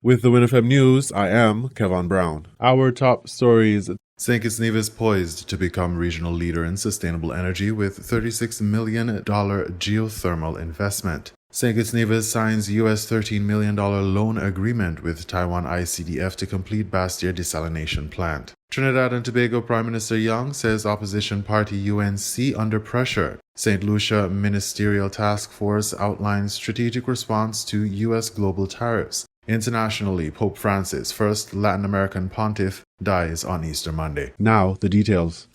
With the WINN FM News, I am Kevin Brown. Our top stories. St. Kitts Nevis poised to become regional leader in sustainable energy with $36 million geothermal investment. St. Kitts Nevis signs US $13 million loan agreement with Taiwan ICDF to complete Bastia desalination plant. Trinidad and Tobago Prime Minister Young says opposition party UNC under pressure. St. Lucia Ministerial Task Force outlines strategic response to US global tariffs. Internationally, Pope Francis, first Latin American pontiff, dies on Easter Monday. Now, the details.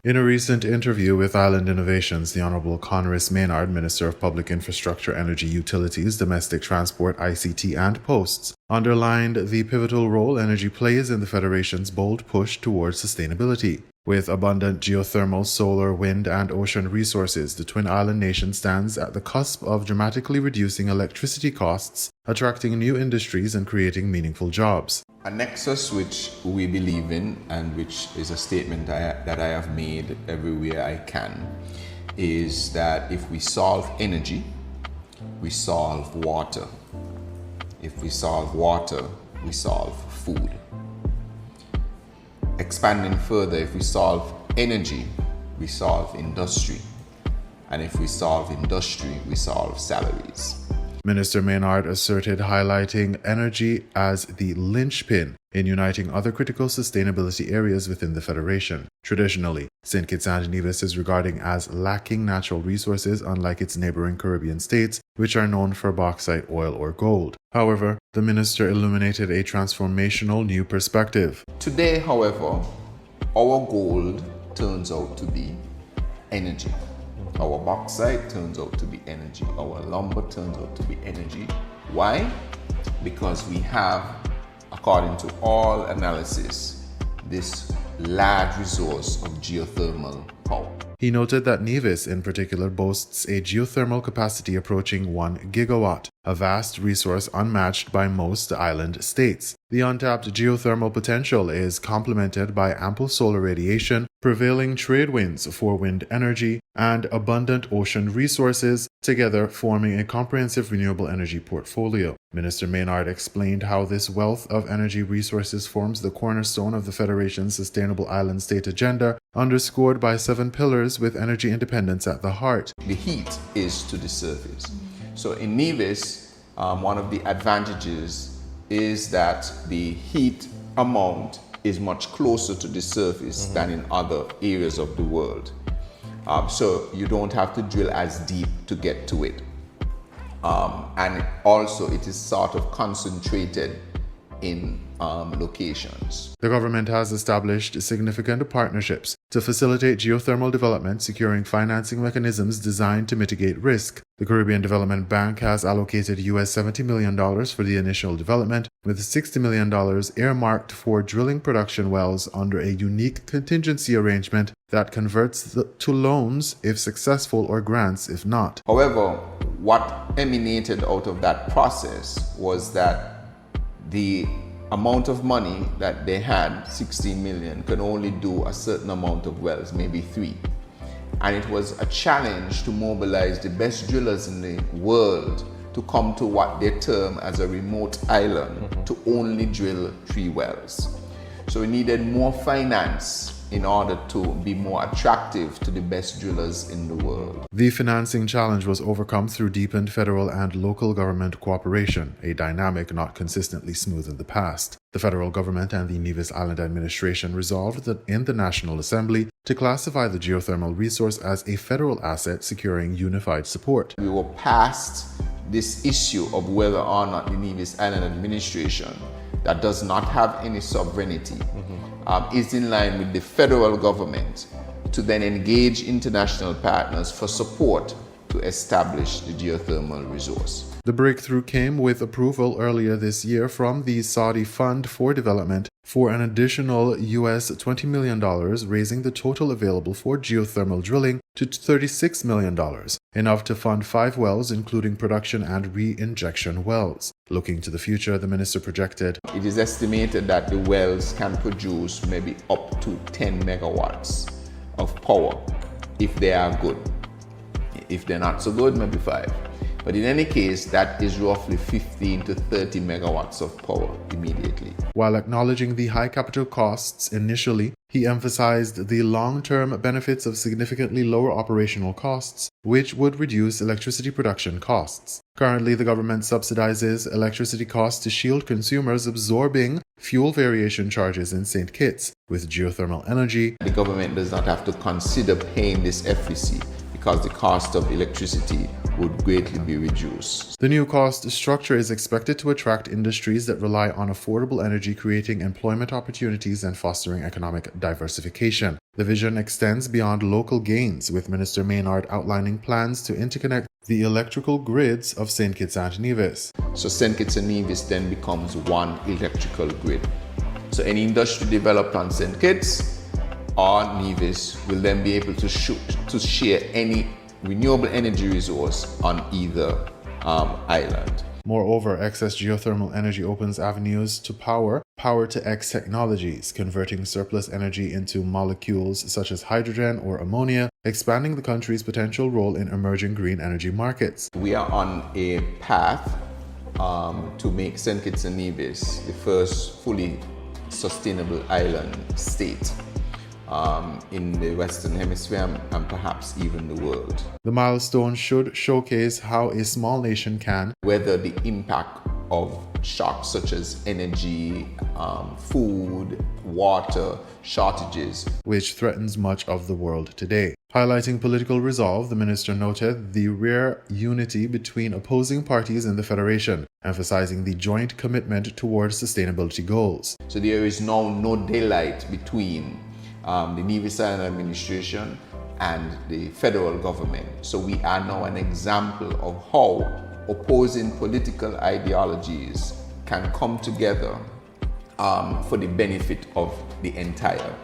In a recent interview with Island Innovations, the Honorable Conris Maynard, Minister of Public Infrastructure, Energy, Utilities, Domestic Transport, ICT, and Posts, underlined the pivotal role energy plays in the Federation's bold push towards sustainability. With abundant geothermal, solar, wind, and ocean resources, the Twin Island nation stands at the cusp of dramatically reducing electricity costs, attracting new industries, and creating meaningful jobs. A nexus which we believe in, and which is a statement that I have made everywhere I can, is that if we solve energy, we solve water. If we solve water, we solve food. Expanding further, if we solve energy, we solve industry. And if we solve industry, we solve salaries. Minister Maynard asserted, highlighting energy as the linchpin in uniting other critical sustainability areas within the Federation. Traditionally, St. Kitts and Nevis is regarded as lacking natural resources, unlike its neighboring Caribbean states, which are known for bauxite, oil, or gold. However, the minister illuminated a transformational new perspective. Today, however, our gold turns out to be energy. Our bauxite turns out to be energy. Our lumber turns out to be energy. Why? Because we have, according to all analysis, this large resource of geothermal power. He noted that Nevis in particular boasts a geothermal capacity approaching 1 gigawatt, a vast resource unmatched by most island states. The untapped geothermal potential is complemented by ample solar radiation, prevailing trade winds for wind energy, and abundant ocean resources, together forming a comprehensive renewable energy portfolio. Minister Maynard explained how this wealth of energy resources forms the cornerstone of the Federation's Sustainable Island State Agenda, underscored by 7 pillars with energy independence at the heart. The heat is to the surface. So in Nevis, one of the advantages is that the heat amount is much closer to the surface than in other areas of the world. So you don't have to drill as deep to get to it. And also it is sort of concentrated in locations. The government has established significant partnerships to facilitate geothermal development, securing financing mechanisms designed to mitigate risk. The Caribbean Development Bank has allocated US $70 million for the initial development, with $60 million earmarked for drilling production wells under a unique contingency arrangement that converts to loans if successful or grants if not. However, what emanated out of that process was that the amount of money that they had, 16 million, could only do a certain amount of wells, maybe 3. And it was a challenge to mobilize the best drillers in the world to come to what they term as a remote island to only drill 3 wells. So we needed more finance in order to be more attractive to the best drillers in the world. The financing challenge was overcome through deepened federal and local government cooperation, a dynamic not consistently smooth in the past. The federal government and the Nevis Island administration resolved that in the National Assembly to classify the geothermal resource as a federal asset, securing unified support. We were past this issue of whether or not the Nevis Island administration, that does not have any sovereignty, is in line with the federal government to then engage international partners for support to establish the geothermal resource. The breakthrough came with approval earlier this year from the Saudi Fund for Development for an additional US $20 million, raising the total available for geothermal drilling to $36 million, enough to fund 5 wells, including production and re-injection wells. Looking to the future, the minister projected, it is estimated that the wells can produce maybe up to 10 megawatts of power if they are good. If they're not so good, maybe 5. But in any case, that is roughly 15 to 30 megawatts of power immediately. While acknowledging the high capital costs initially, he emphasized the long-term benefits of significantly lower operational costs, which would reduce electricity production costs. Currently, the government subsidizes electricity costs to shield consumers absorbing fuel variation charges in St. Kitts. With geothermal energy, the government does not have to consider paying this FEC because the cost of electricity would greatly be reduced. The new cost structure is expected to attract industries that rely on affordable energy, creating employment opportunities and fostering economic diversification. The vision extends beyond local gains, with Minister Maynard outlining plans to interconnect the electrical grids of St. Kitts and Nevis. So St. Kitts and Nevis then becomes one electrical grid. So any industry developed on St. Kitts or Nevis will then be able to share any renewable energy resource on either island. Moreover, excess geothermal energy opens avenues to power-to-X technologies, converting surplus energy into molecules such as hydrogen or ammonia, expanding the country's potential role in emerging green energy markets. We are on a path to make St. Kitts and Nevis the first fully sustainable island state in the Western Hemisphere and perhaps even the world. The milestone should showcase how a small nation can weather the impact of shocks such as energy, food, water shortages, which threatens much of the world today. Highlighting political resolve, the minister noted the rare unity between opposing parties in the Federation, emphasizing the joint commitment towards sustainability goals. So there is now no daylight between the Nevis Island administration and the federal government. So we are now an example of how opposing political ideologies can come together for the benefit of the entire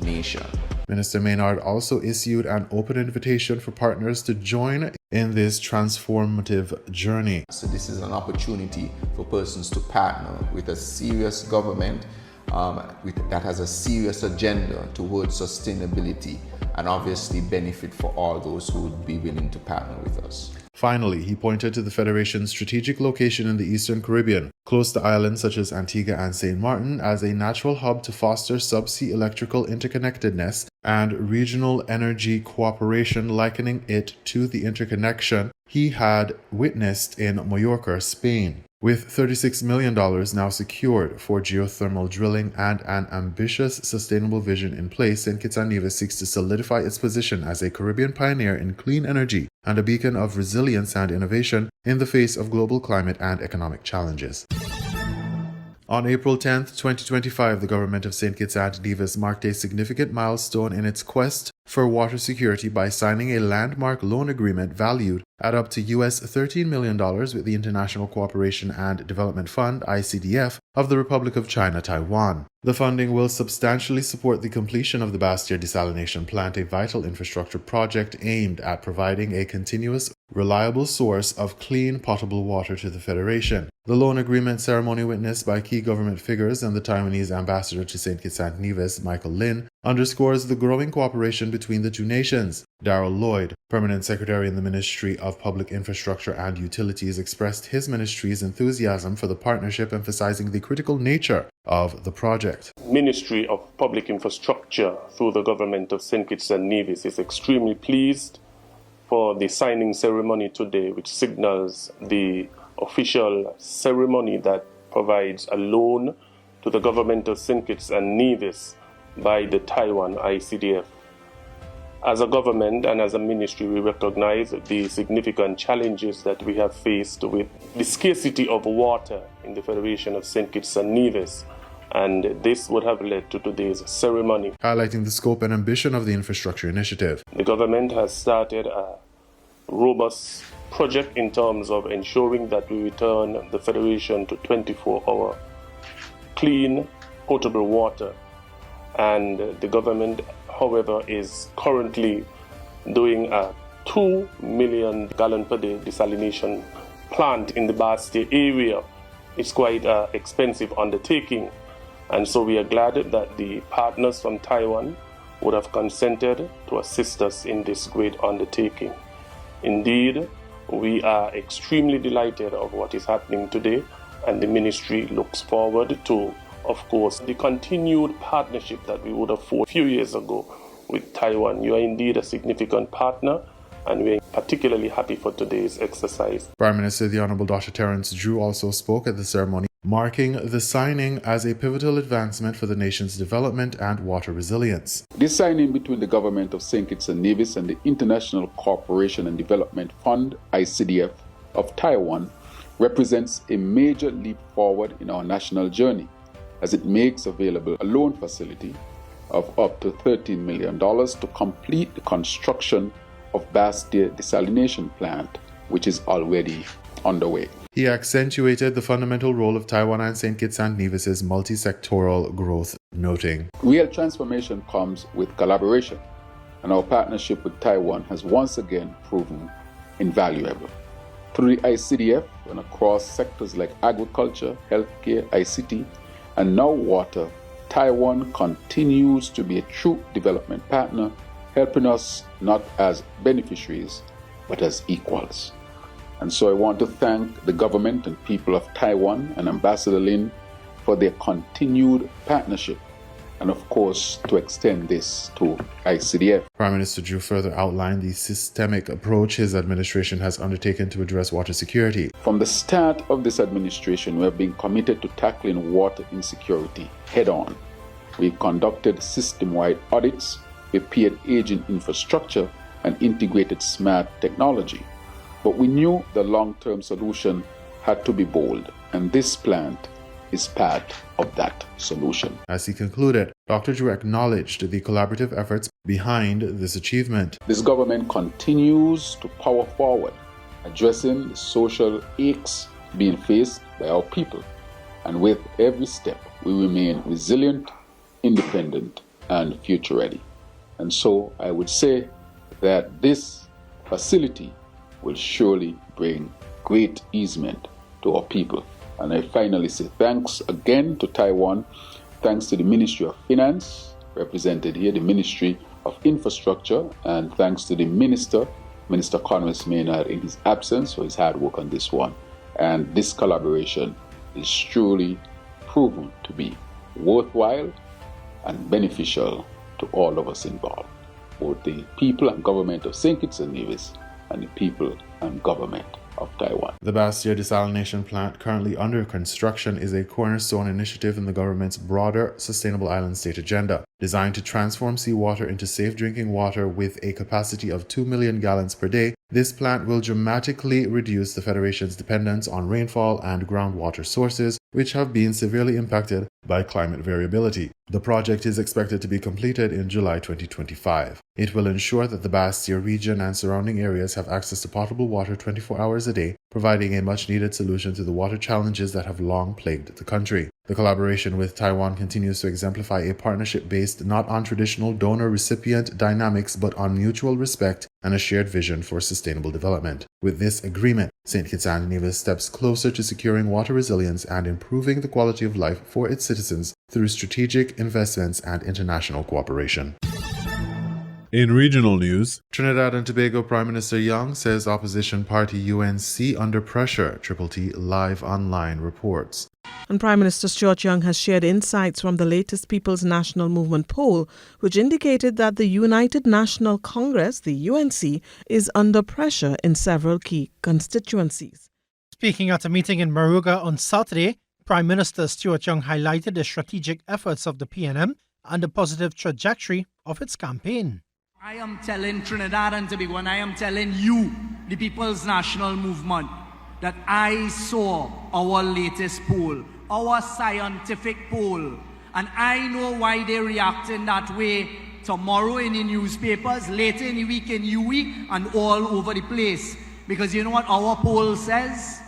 nation. Minister Maynard also issued an open invitation for partners to join in this transformative journey. So this is an opportunity for persons to partner with a serious government that has a serious agenda towards sustainability and obviously benefit for all those who would be willing to partner with us. Finally, he pointed to the Federation's strategic location in the Eastern Caribbean, close to islands such as Antigua and St. Martin, as a natural hub to foster subsea electrical interconnectedness and regional energy cooperation, likening it to the interconnection he had witnessed in Mallorca, Spain. With $36 million now secured for geothermal drilling and an ambitious sustainable vision in place, St. Kitts and Nevis seeks to solidify its position as a Caribbean pioneer in clean energy and a beacon of resilience and innovation in the face of global climate and economic challenges. On April 10, 2025, the government of St. Kitts and Nevis marked a significant milestone in its quest for water security by signing a landmark loan agreement valued at up to US $13 million with the International Cooperation and Development Fund, ICDF, of the Republic of China, Taiwan. The funding will substantially support the completion of the Bastia desalination plant, a vital infrastructure project aimed at providing a continuous, reliable source of clean, potable water to the Federation. The loan agreement ceremony, witnessed by key government figures and the Taiwanese ambassador to St. Kitts and Nevis, Michael Lin, underscores the growing cooperation between the two nations. Darrell Lloyd, Permanent Secretary in the Ministry of Public Infrastructure and Utilities, expressed his ministry's enthusiasm for the partnership, emphasizing the critical nature of the project. Ministry of Public Infrastructure, through the government of St. Kitts and Nevis, is extremely pleased for the signing ceremony today, which signals the official ceremony that provides a loan to the government of St. Kitts and Nevis by the Taiwan ICDF. As a government and as a ministry, we recognize the significant challenges that we have faced with the scarcity of water in the Federation of St. Kitts and Nevis, and this would have led to today's ceremony. Highlighting the scope and ambition of the infrastructure initiative. The government has started a robust project in terms of ensuring that we return the Federation to 24-hour clean, potable water. And the government, however, is currently doing a 2 million gallon per day desalination plant in the Bastia area. It's quite an expensive undertaking. And so we are glad that the partners from Taiwan would have consented to assist us in this great undertaking. Indeed, We are extremely delighted of what is happening today, and the ministry looks forward to, of course, the continued partnership that we would have forged a few years ago with Taiwan. You are indeed a significant partner, and we are particularly happy for today's exercise. Prime Minister the Honorable Dr. Terence Drew also spoke at the ceremony, marking the signing as a pivotal advancement for the nation's development and water resilience. This signing between the government of St. Kitts and Nevis and the International Cooperation and Development Fund, ICDF, of Taiwan represents a major leap forward in our national journey, as it makes available a loan facility of up to $13 million to complete the construction of Bastia Desalination Plant, which is already underway. He accentuated the fundamental role of Taiwan and St. Kitts and Nevis's multi-sectoral growth, noting, "Real transformation comes with collaboration, and our partnership with Taiwan has once again proven invaluable. Through the ICDF and across sectors like agriculture, healthcare, ICT, and now water, Taiwan continues to be a true development partner, helping us not as beneficiaries, but as equals." And so I want to thank the government and people of Taiwan and Ambassador Lin for their continued partnership, and of course to extend this to ICDF. Prime Minister Drew further outlined the systemic approach his administration has undertaken to address water security. From the start of this administration, we have been committed to tackling water insecurity head-on. We've conducted system-wide audits, repaired aging infrastructure, and integrated smart technology. But we knew the long-term solution had to be bold, and this plant is part of that solution. As he concluded, Dr. Drew acknowledged the collaborative efforts behind this achievement. This government continues to power forward, addressing the social aches being faced by our people. And with every step, we remain resilient, independent, and future ready. And so I would say that this facility will surely bring great easement to our people. And I finally say thanks again to Taiwan, thanks to the Ministry of Finance, represented here, the Ministry of Infrastructure, and thanks to the Minister Conway Maynard in his absence for his hard work on this one. And this collaboration is truly proven to be worthwhile and beneficial to all of us involved, both the people and government of St. Kitts and Nevis and the people and government of Taiwan. The Bastia Desalination Plant, currently under construction, is a cornerstone initiative in the government's broader Sustainable Island State agenda, designed to transform seawater into safe drinking water with a capacity of 2 million gallons per day. This plant will dramatically reduce the Federation's dependence on rainfall and groundwater sources, which have been severely impacted by climate variability. The project is expected to be completed in July 2025. It will ensure that the Bastia region and surrounding areas have access to potable water 24 hours a day, providing a much-needed solution to the water challenges that have long plagued the country. The collaboration with Taiwan continues to exemplify a partnership based not on traditional donor-recipient dynamics but on mutual respect and a shared vision for sustainable development. With this agreement, St. Kitts and Nevis steps closer to securing water resilience and improving the quality of life for its citizens through strategic investments and international cooperation. In regional news, Trinidad and Tobago Prime Minister Young says opposition party UNC under pressure, Triple T Live Online reports. And Prime Minister Stuart Young has shared insights from the latest People's National Movement poll, which indicated that the United National Congress, the UNC, is under pressure in several key constituencies. Speaking at a meeting in Moruga on Saturday, Prime Minister Stuart Young highlighted the strategic efforts of the PNM and the positive trajectory of its campaign. I am telling Trinidad and Tobago, and I am telling you, the People's National Movement, that I saw our latest poll, our scientific poll, and I know why they're reacting that way tomorrow in the newspapers, later in the week in UWeek, and all over the place. Because you know what our poll says?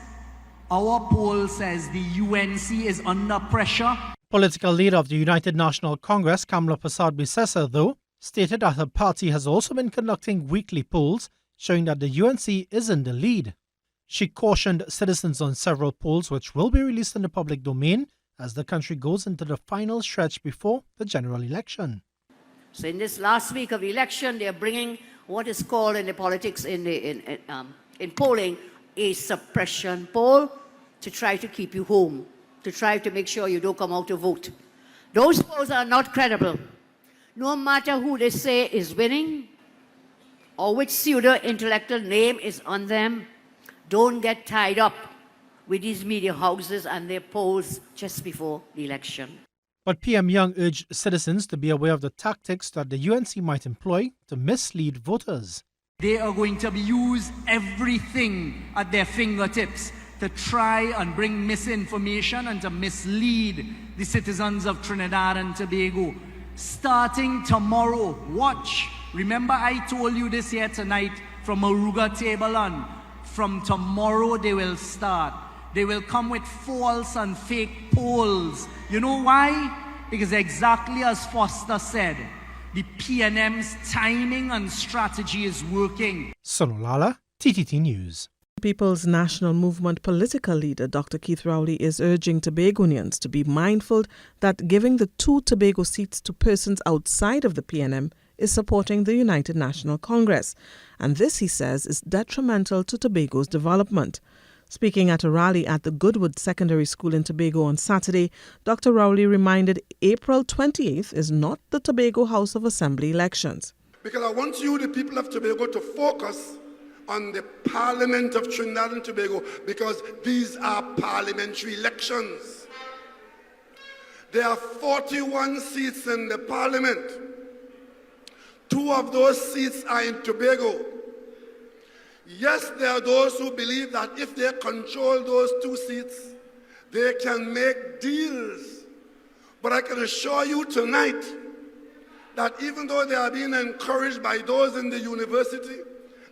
Our poll says the UNC is under pressure. Political leader of the United National Congress, Kamala Persad-Bissessar, though, stated that her party has also been conducting weekly polls showing that the UNC is in the lead. She cautioned citizens on several polls which will be released in the public domain as the country goes into the final stretch before the general election. So in this last week of election, they are bringing what is called in the politics, in in polling a suppression poll to try to keep you home, to try to make sure you don't come out to vote. Those polls are not credible. No matter who they say is winning or which pseudo-intellectual name is on them, don't get tied up with these media houses and their polls just before the election. But PM Young urged citizens to be aware of the tactics that the UNC might employ to mislead voters. They are going to use everything at their fingertips to try and bring misinformation and to mislead the citizens of Trinidad and Tobago. Starting tomorrow, watch. Remember I told you this here tonight from Aruga Table on. From tomorrow they will start. They will come with false and fake polls. You know why? Because exactly as Foster said, the PNM's timing and strategy is working. Sololala, TTT News. People's National Movement political leader Dr. Keith Rowley is urging Tobagonians to be mindful that giving the 2 Tobago seats to persons outside of the PNM is supporting the United National Congress. And this, he says, is detrimental to Tobago's development. Speaking at a rally at the Goodwood Secondary School in Tobago on Saturday, Dr. Rowley reminded April 28th is not the Tobago House of Assembly elections. Because I want you, the people of Tobago, to focus on the Parliament of Trinidad and Tobago, because these are parliamentary elections. There are 41 seats in the Parliament. 2 of those seats are in Tobago. Yes, there are those who believe that if they control those 2 seats, they can make deals. But I can assure you tonight that even though they are being encouraged by those in the university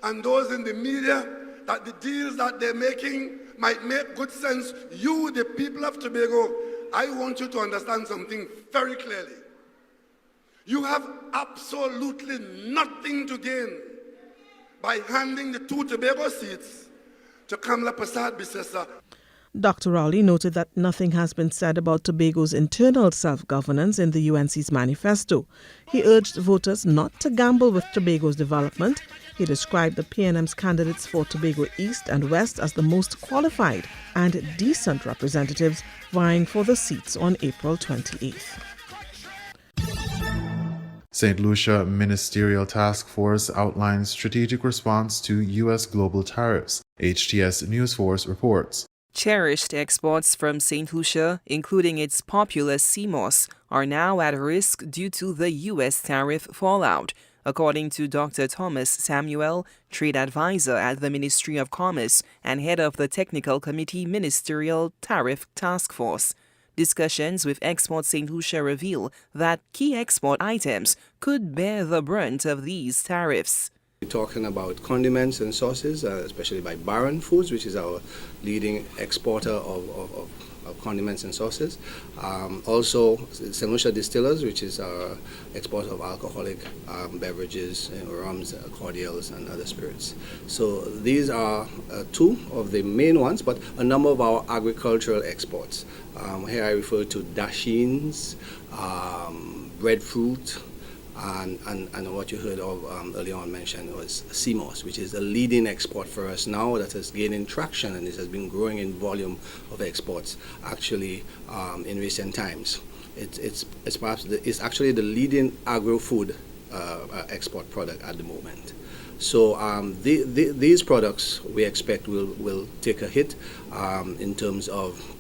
and those in the media, that the deals that they're making might make good sense, you, the people of Tobago, I want you to understand something very clearly. You have absolutely nothing to gain by handing the 2 Tobago seats to Kamla Persad-Bissessar. Dr. Rowley noted that nothing has been said about Tobago's internal self-governance in the UNC's manifesto. He urged voters not to gamble with Tobago's development. He described the PNM's candidates for Tobago East and West as the most qualified and decent representatives vying for the seats on April 28th. St. Lucia Ministerial Task Force outlines strategic response to U.S. global tariffs. HTS News Force reports. Cherished exports from St. Lucia, including its popular CMOS, are now at risk due to the U.S. tariff fallout, according to Dr. Thomas Samuel, trade advisor at the Ministry of Commerce and head of the Technical Committee Ministerial Tariff Task Force. Discussions with Export St. Lucia reveal that key export items could bear the brunt of these tariffs. We're talking about condiments and sauces, especially by Baron Foods, which is our leading exporter of condiments and sauces. Also, St. Lucia Distillers, which is our exporter of alcoholic beverages, rums, cordials, and other spirits. So these are 2 of the main ones, but a number of our agricultural exports. Here I refer to dashins, breadfruit, and what you heard of earlier on mentioned was CMOS, which is a leading export for us now that is gaining traction, and it has been growing in volume of exports actually in recent times. It's actually the leading agro-food export product at the moment. So these products we expect will take a hit in terms of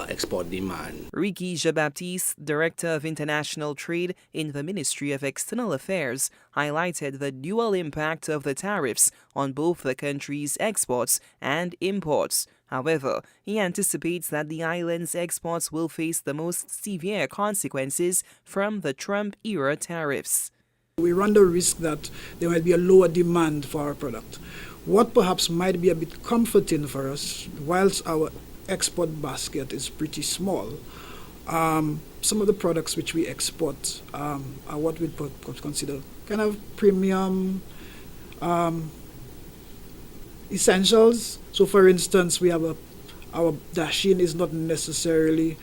export demand. Ricky Jean-Baptiste, Director of International Trade in the Ministry of External Affairs, highlighted the dual impact of the tariffs on both the country's exports and imports. However, he anticipates that the island's exports will face the most severe consequences from the Trump-era tariffs. We run the risk that there might be a lower demand for our product. What perhaps might be a bit comforting for us, whilst our export basket is pretty small, some of the products which we export are what we could consider kind of premium essentials. So for instance, we have our dashin is not necessarily,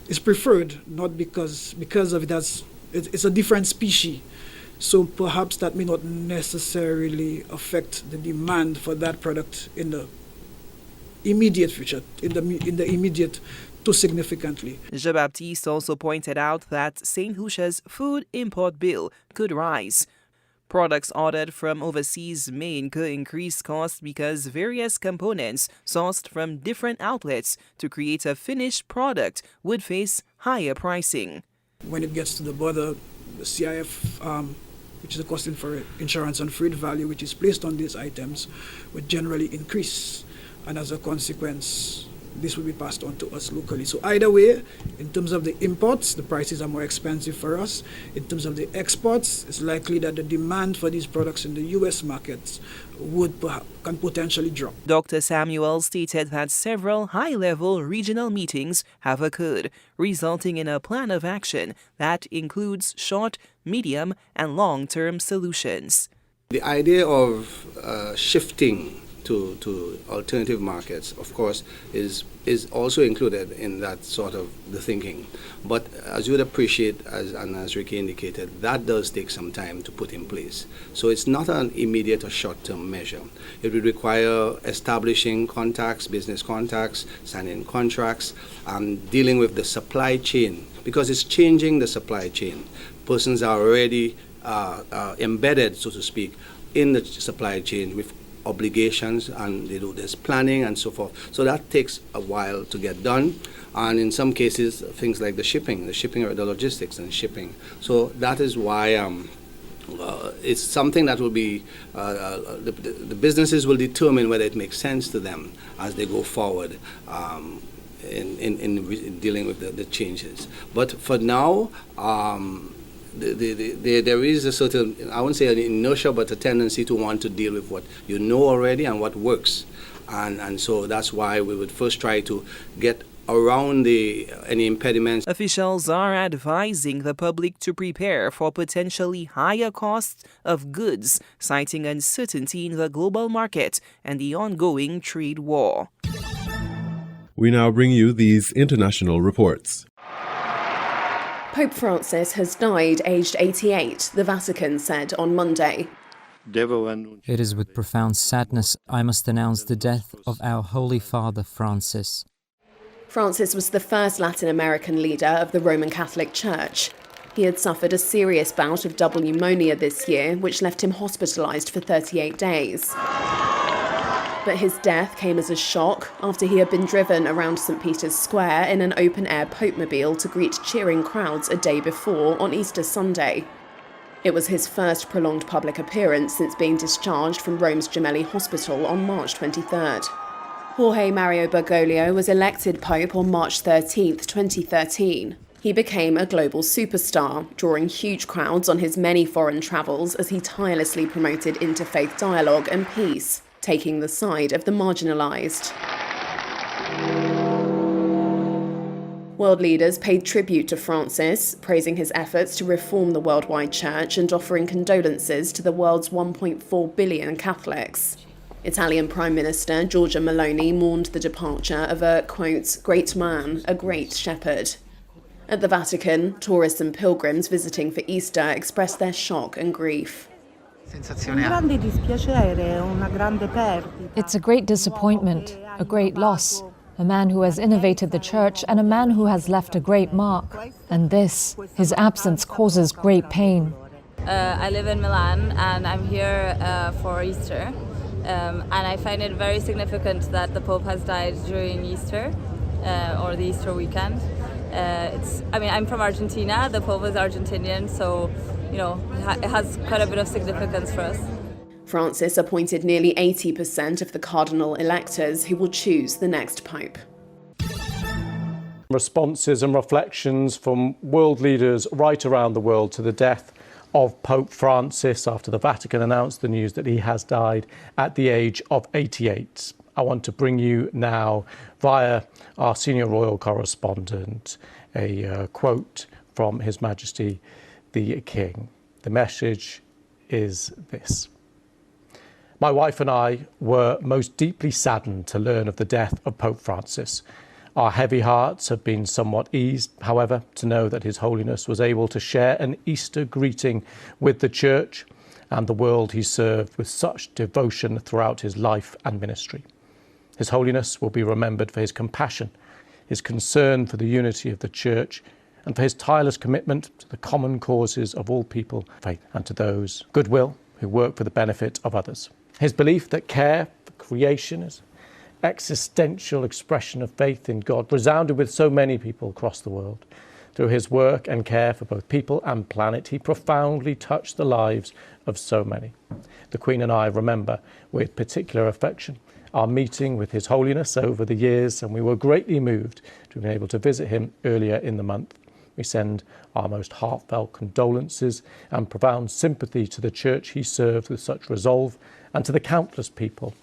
is preferred not because of it has, it's a different species. So perhaps that may not necessarily affect the demand for that product in the immediate future, in the immediate too significantly. Jean-Baptiste also pointed out that St. Lucia's food import bill could rise. Products ordered from overseas may incur increased costs because various components sourced from different outlets to create a finished product would face higher pricing. When it gets to the border, the CIF, which is the costing for insurance and freight value, which is placed on these items, would generally increase. And as a consequence, this will be passed on to us locally. So either way, in terms of the imports, the prices are more expensive for us. In terms of the exports, it's likely that the demand for these products in the U.S. markets can potentially drop. Dr. Samuel stated that several high-level regional meetings have occurred, resulting in a plan of action that includes short, medium, and long-term solutions. The idea of shifting to alternative markets, of course, is also included in that sort of the thinking. But as you would appreciate, as Ricky indicated, that does take some time to put in place. So it's not an immediate or short-term measure. It would require establishing contacts, business contacts, signing contracts, dealing with the supply chain, because it's changing the supply chain. Persons are already embedded, so to speak, in the supply chain with obligations, and they do this planning and so forth. So that takes a while to get done, and in some cases things like the shipping or the logistics and shipping. So that is why it's something that will be the businesses will determine whether it makes sense to them as they go forward in dealing with the changes. But for now, there is a certain, I wouldn't say an inertia, but a tendency to want to deal with what you know already and what works. And so that's why we would first try to get around any impediments. Officials are advising the public to prepare for potentially higher costs of goods, citing uncertainty in the global market and the ongoing trade war. We now bring you these international reports. Pope Francis has died aged 88, the Vatican said on Monday. It is with profound sadness I must announce the death of our Holy Father Francis. Francis was the first Latin American leader of the Roman Catholic Church. He had suffered a serious bout of double pneumonia this year, which left him hospitalized for 38 days. But his death came as a shock after he had been driven around St. Peter's Square in an open-air Pope-mobile to greet cheering crowds a day before on Easter Sunday. It was his first prolonged public appearance since being discharged from Rome's Gemelli Hospital on March 23rd. Jorge Mario Bergoglio was elected Pope on March 13, 2013. He became a global superstar, drawing huge crowds on his many foreign travels as he tirelessly promoted interfaith dialogue and peace, taking the side of the marginalised. World leaders paid tribute to Francis, praising his efforts to reform the worldwide church and offering condolences to the world's 1.4 billion Catholics. Italian Prime Minister Giorgia Meloni mourned the departure of a, quote, great man, a great shepherd. At the Vatican, tourists and pilgrims visiting for Easter expressed their shock and grief. It's a great disappointment, a great loss, a man who has innovated the church and a man who has left a great mark. And this, his absence, causes great pain. I live in Milan and I'm here for Easter. And I find it very significant that the Pope has died during Easter or the Easter weekend. I'm from Argentina, the Pope is Argentinian, so it has quite a bit of significance for us. Francis appointed nearly 80% of the cardinal electors who will choose the next pope. Responses and reflections from world leaders right around the world to the death of Pope Francis after the Vatican announced the news that he has died at the age of 88. I want to bring you now, via our senior royal correspondent, a quote from His Majesty the King. The message is this. My wife and I were most deeply saddened to learn of the death of Pope Francis. Our heavy hearts have been somewhat eased, however, to know that His Holiness was able to share an Easter greeting with the Church and the world he served with such devotion throughout his life and ministry. His Holiness will be remembered for his compassion, his concern for the unity of the Church, and for his tireless commitment to the common causes of all people, faith, and to those goodwill who work for the benefit of others. His belief that care for creation is existential expression of faith in God resounded with so many people across the world. Through his work and care for both people and planet, he profoundly touched the lives of so many. The Queen and I remember with particular affection our meeting with His Holiness over the years, and we were greatly moved to be able to visit him earlier in the month. We send our most heartfelt condolences and profound sympathy to the Church he served with such resolve, and to the countless people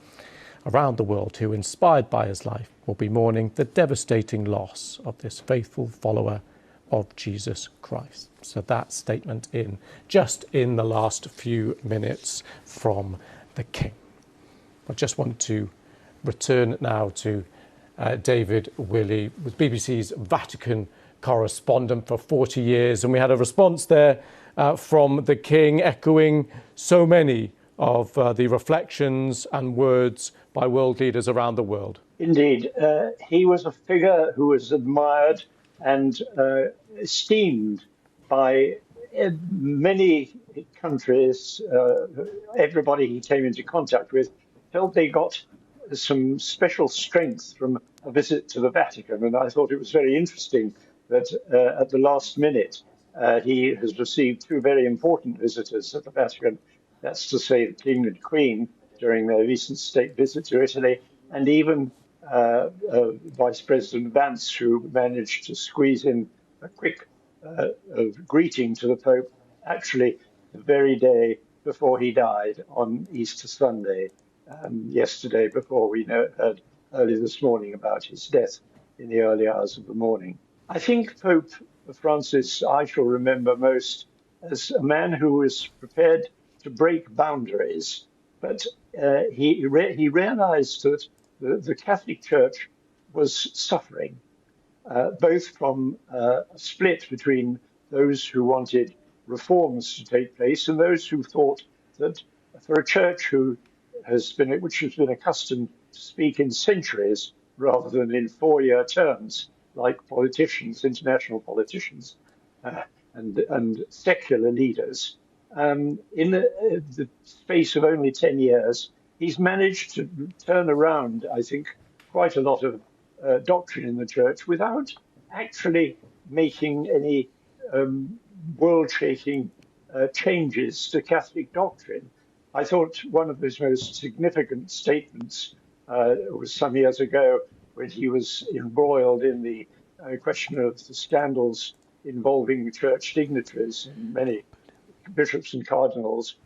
around the world who, inspired by his life, will be mourning the devastating loss of this faithful follower of Jesus Christ. So that statement just in the last few minutes from the King. I just want to return now to David Willey, was BBC's Vatican correspondent for 40 years, and we had a response there from the King echoing so many of the reflections and words by world leaders around the world. Indeed. He was a figure who was admired and esteemed by many countries. Everybody he came into contact with felt they got some special strength from a visit to the Vatican. And I thought it was very interesting that at the last minute, he has received two very important visitors at the Vatican. That's to say, the King and Queen during their recent state visit to Italy, and even Vice President Vance, who managed to squeeze in a quick greeting to the Pope, actually the very day before he died on Easter Sunday, yesterday, before we heard early this morning about his death in the early hours of the morning. I think Pope Francis I shall remember most as a man who was prepared to break boundaries, but he realized that the Catholic Church was suffering, both from a split between those who wanted reforms to take place and those who thought that for a church which has been accustomed to speak in centuries rather than in 4-year terms, like politicians, international politicians, and secular leaders, in the space of only 10 years, he's managed to turn around, I think, quite a lot of doctrine in the Church without actually making any world-shaking changes to Catholic doctrine. I thought one of his most significant statements was some years ago when he was embroiled in the question of the scandals involving church dignitaries and many bishops and cardinals.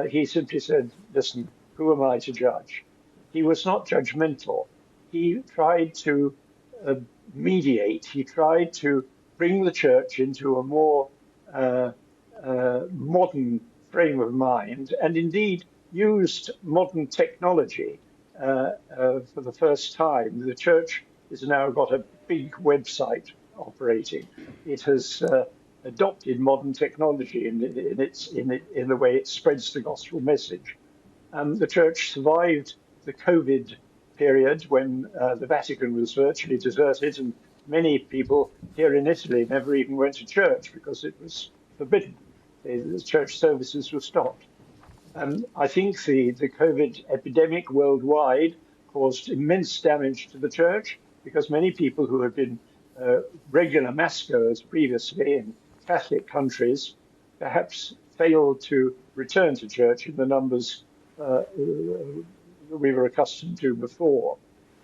He simply said, listen, who am I to judge? He was not judgmental. He tried to mediate. He tried to bring the church into a more modern frame of mind, and indeed used modern technology for the first time. The church has now got a big website operating. It has adopted modern technology in the way it spreads the gospel message. The church survived the COVID period when the Vatican was virtually deserted, and many people here in Italy never even went to church because it was forbidden. The church services were stopped. I think the COVID epidemic worldwide caused immense damage to the church because many people who had been regular massgoers previously in Catholic countries perhaps failed to return to church in the numbers we were accustomed to before.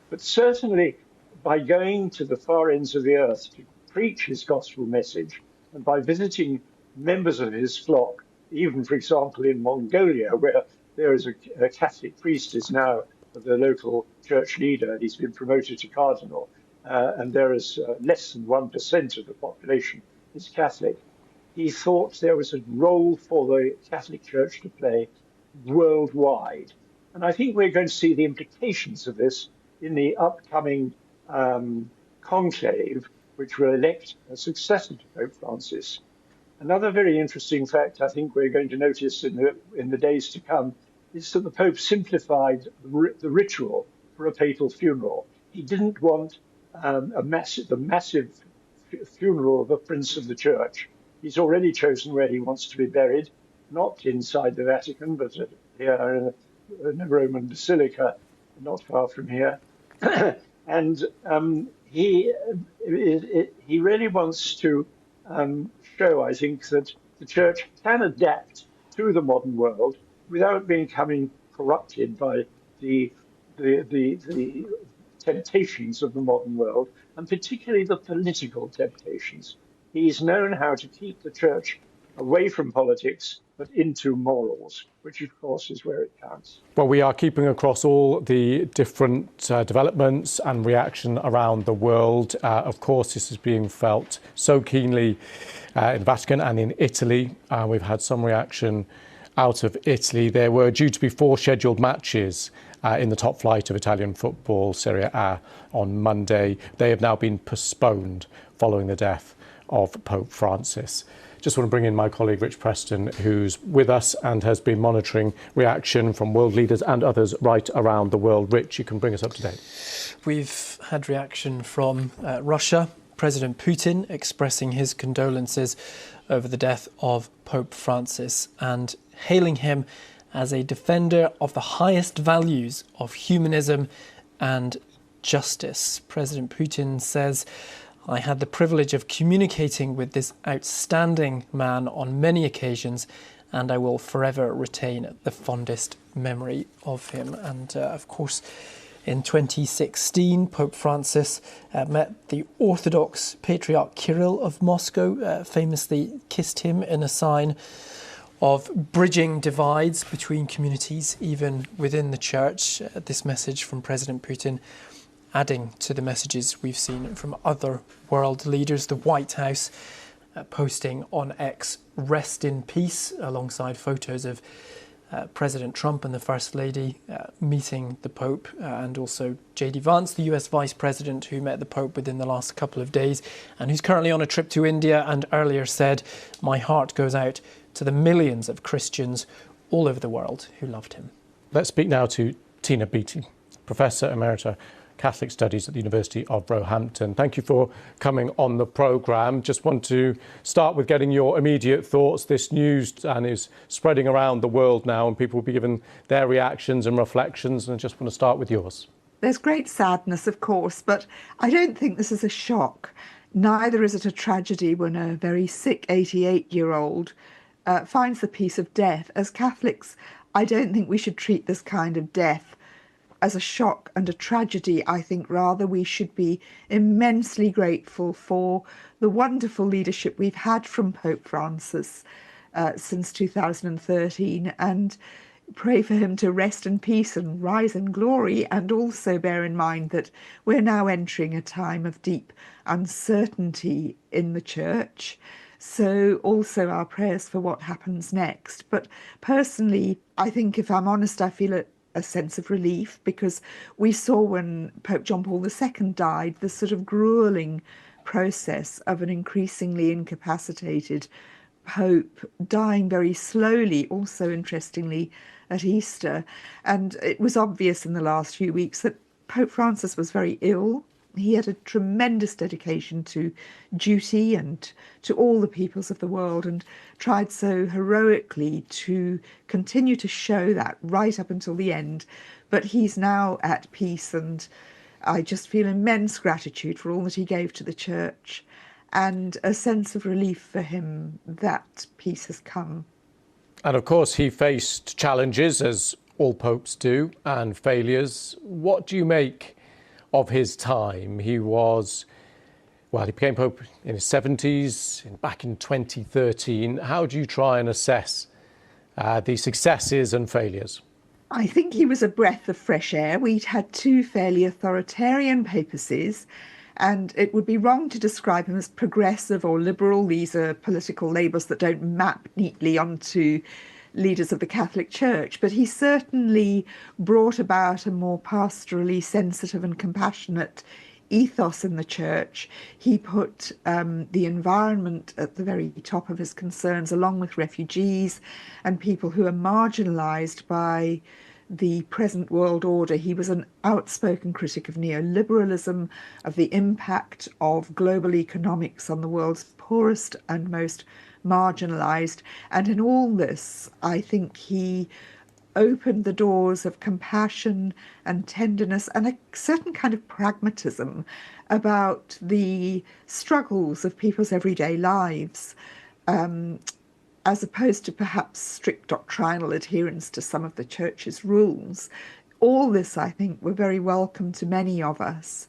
But certainly by going to the far ends of the earth to preach his gospel message, and by visiting members of his flock, even, for example, in Mongolia, where there is a Catholic priest is now the local church leader. He's been promoted to cardinal, and there is less than 1% of the population is Catholic. He thought there was a role for the Catholic Church to play worldwide. And I think we're going to see the implications of this in the upcoming conclave, which will elect a successor to Pope Francis. Another very interesting fact I think we're going to notice in the days to come is that the Pope simplified the ritual for a papal funeral. He didn't want the massive funeral of a prince of the church. He's already chosen where he wants to be buried, not inside the Vatican, but here in a Roman basilica, not far from here. And he really wants to show, I think, that the church can adapt to the modern world without becoming corrupted by the temptations of the modern world, and particularly the political temptations. He's known how to keep the church away from politics, but into morals, which of course is where it counts. Well, we are keeping across all the different developments and reaction around the world. Of course, this is being felt so keenly in the Vatican and in Italy. We've had some reaction out of Italy. There were due to be 4 scheduled matches in the top flight of Italian football, Serie A, on Monday. They have now been postponed following the death of Pope Francis. Just want to bring in my colleague Rich Preston, who's with us and has been monitoring reaction from world leaders and others right around the world. Rich, you can bring us up to date. We've had reaction from Russia, President Putin expressing his condolences over the death of Pope Francis and hailing him as a defender of the highest values of humanism and justice. President Putin says, "I had the privilege of communicating with this outstanding man on many occasions, and I will forever retain the fondest memory of him." And of course, in 2016, Pope Francis met the Orthodox Patriarch Kirill of Moscow, famously kissed him in a sign of bridging divides between communities, even within the church. This message from President Putin adding to the messages we've seen from other world leaders. The White House posting on X, "Rest in peace," alongside photos of President Trump and the First Lady meeting the Pope, and also J.D. Vance, the US Vice President, who met the Pope within the last couple of days and who's currently on a trip to India, and earlier said, "My heart goes out to the millions of Christians all over the world who loved him." Let's speak now to Tina Beattie, Professor Emerita, Catholic Studies at the University of Roehampton. Thank you for coming on the programme. Just want to start with getting your immediate thoughts. This news is spreading around the world now, and people will be given their reactions and reflections, and I just want to start with yours. There's great sadness, of course, but I don't think this is a shock. Neither is it a tragedy when a very sick 88-year-old finds the peace of death. As Catholics, I don't think we should treat this kind of death as a shock and a tragedy. I think rather we should be immensely grateful for the wonderful leadership we've had from Pope Francis since 2013, and pray for him to rest in peace and rise in glory, and also bear in mind that we're now entering a time of deep uncertainty in the Church. So also our prayers for what happens next. But personally, I think, if I'm honest, I feel a sense of relief, because we saw when Pope John Paul II died, the sort of grueling process of an increasingly incapacitated Pope dying very slowly, also interestingly at Easter. And it was obvious in the last few weeks that Pope Francis was very ill. He had a tremendous dedication to duty and to all the peoples of the world, and tried so heroically to continue to show that right up until the end. But he's now at peace, and I just feel immense gratitude for all that he gave to the Church, and a sense of relief for him that peace has come. And of course, he faced challenges, as all popes do, and failures. What do you make of his time? He became Pope in his 70s, back in 2013. How do you try and assess the successes and failures? I think he was a breath of fresh air. We'd had 2 fairly authoritarian papacies, and it would be wrong to describe him as progressive or liberal. These are political labels that don't map neatly onto leaders of the Catholic Church, but he certainly brought about a more pastorally sensitive and compassionate ethos in the church. He put the environment at the very top of his concerns, along with refugees and people who are marginalised by the present world order. He was an outspoken critic of neoliberalism, of the impact of global economics on the world's poorest and most marginalised. And in all this, I think he opened the doors of compassion and tenderness and a certain kind of pragmatism about the struggles of people's everyday lives, as opposed to perhaps strict doctrinal adherence to some of the church's rules. All this, I think, were very welcome to many of us.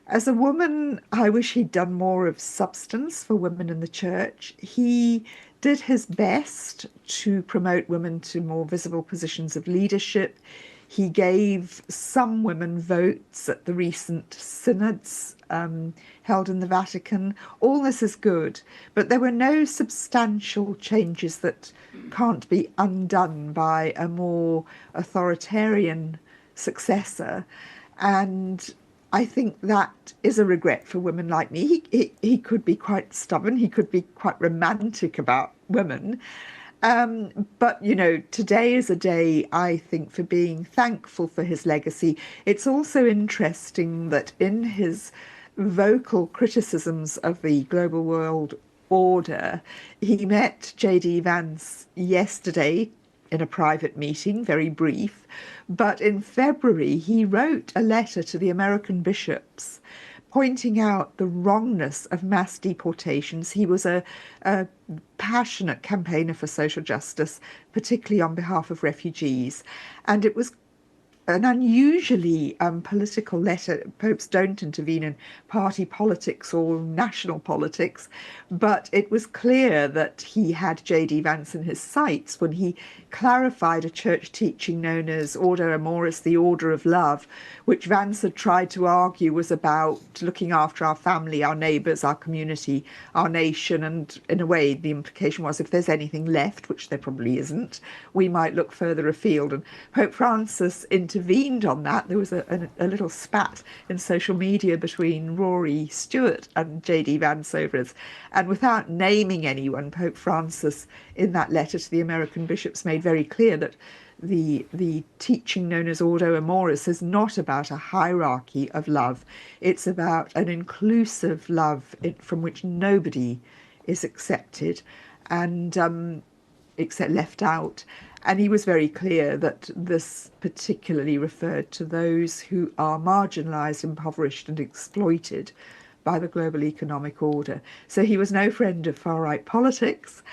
As a woman, I wish he'd done more of substance for women in the church. He did his best to promote women to more visible positions of leadership. He gave some women votes at the recent synods held in the Vatican. All this is good, but there were no substantial changes that can't be undone by a more authoritarian successor. And I think that is a regret for women like me. He could be quite stubborn. He could be quite romantic about women. But, you know, today is a day, I think, for being thankful for his legacy. It's also interesting that in his vocal criticisms of the global world order, he met J.D. Vance yesterday in a private meeting, very brief, but in February he wrote a letter to the American bishops pointing out the wrongness of mass deportations. He was a passionate campaigner for social justice, particularly on behalf of refugees, and it was an unusually political letter. Popes don't intervene in party politics or national politics, but it was clear that he had J.D. Vance in his sights when he clarified a church teaching known as Ordo Amoris, the order of love, which Vance had tried to argue was about looking after our family, our neighbours, our community, our nation, and in a way the implication was if there's anything left, which there probably isn't, we might look further afield. And Pope Francis intervened on that. There was a little spat in social media between Rory Stewart and J.D. Vance over it. And without naming anyone, Pope Francis, in that letter to the American bishops, made very clear that the teaching known as Ordo Amoris is not about a hierarchy of love. It's about an inclusive love from which nobody is accepted and except left out. And he was very clear that this particularly referred to those who are marginalised, impoverished and exploited by the global economic order. So he was no friend of far-right politics.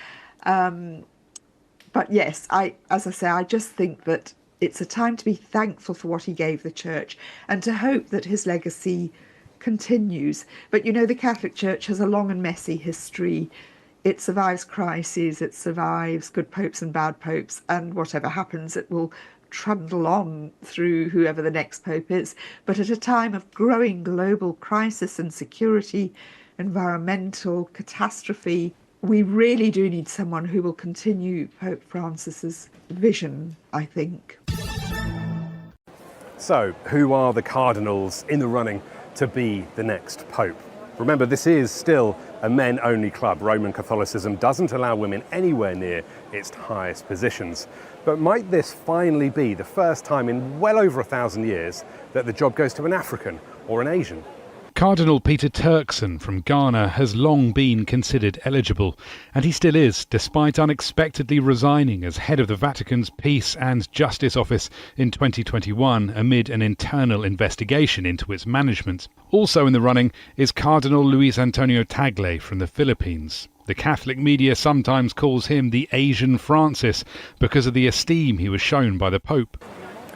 But yes, as I say, I just think that it's a time to be thankful for what he gave the church and to hope that his legacy continues. But, you know, the Catholic Church has a long and messy history. It survives crises, it survives good popes and bad popes, and whatever happens, it will trundle on through whoever the next pope is. But at a time of growing global crisis and security, environmental catastrophe, we really do need someone who will continue Pope Francis's vision, I think. So, who are the cardinals in the running to be the next pope? Remember, this is still a men-only club. Roman Catholicism doesn't allow women anywhere near its highest positions. But might this finally be the first time in well over 1,000 years that the job goes to an African or an Asian? Cardinal Peter Turkson from Ghana has long been considered eligible, and he still is, despite unexpectedly resigning as head of the Vatican's Peace and Justice Office in 2021 amid an internal investigation into its management. Also in the running is Cardinal Luis Antonio Tagle from the Philippines. The Catholic media sometimes calls him the Asian Francis because of the esteem he was shown by the Pope.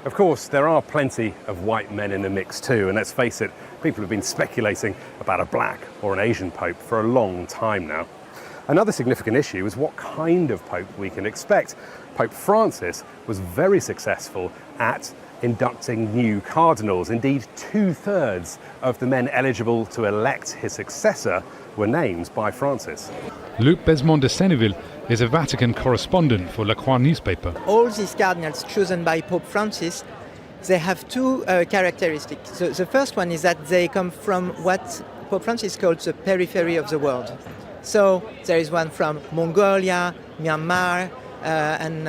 Of course, there are plenty of white men in the mix too, and let's face it, people have been speculating about a black or an Asian pope for a long time now. Another significant issue is what kind of pope we can expect. Pope Francis was very successful at inducting new cardinals. Indeed, 2/3 of the men eligible to elect his successor were named by Francis. Luc Besmond de Senneville is a Vatican correspondent for La Croix newspaper. All these cardinals chosen by Pope Francis they have two characteristics. The first one is that they come from what Pope Francis called the periphery of the world. So there is one from Mongolia, Myanmar, and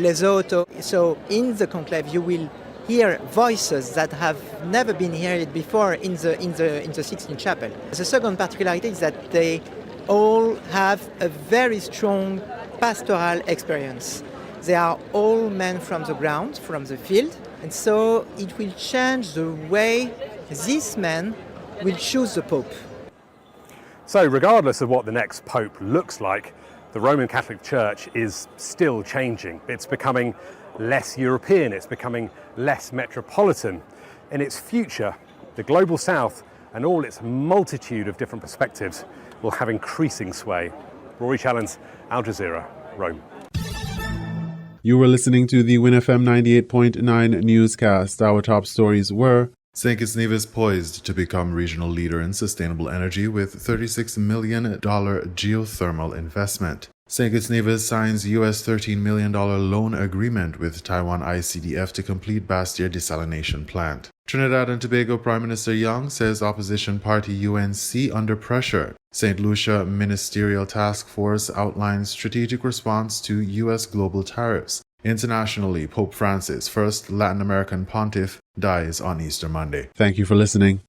Lesotho. So in the conclave, you will hear voices that have never been heard before in the Sixtine Chapel. The second particularity is that they all have a very strong pastoral experience. They are all men from the ground, from the field, and so it will change the way these men will choose the Pope. So regardless of what the next Pope looks like, the Roman Catholic Church is still changing. It's becoming less European, it's becoming less metropolitan. In its future, the Global South and all its multitude of different perspectives will have increasing sway. Rory Challens, Al Jazeera, Rome. You were listening to the WINN FM 98.9 newscast. Our top stories were: St. Kitts Nevis poised to become regional leader in sustainable energy with $36 million geothermal investment. St. Kitts Nevis signs US $13 million loan agreement with Taiwan ICDF to complete Bastia desalination plant. Trinidad and Tobago Prime Minister Young says opposition party UNC under pressure. St. Lucia Ministerial Task Force outlines strategic response to US global tariffs. Internationally, Pope Francis, first Latin American pontiff, dies on Easter Monday. Thank you for listening.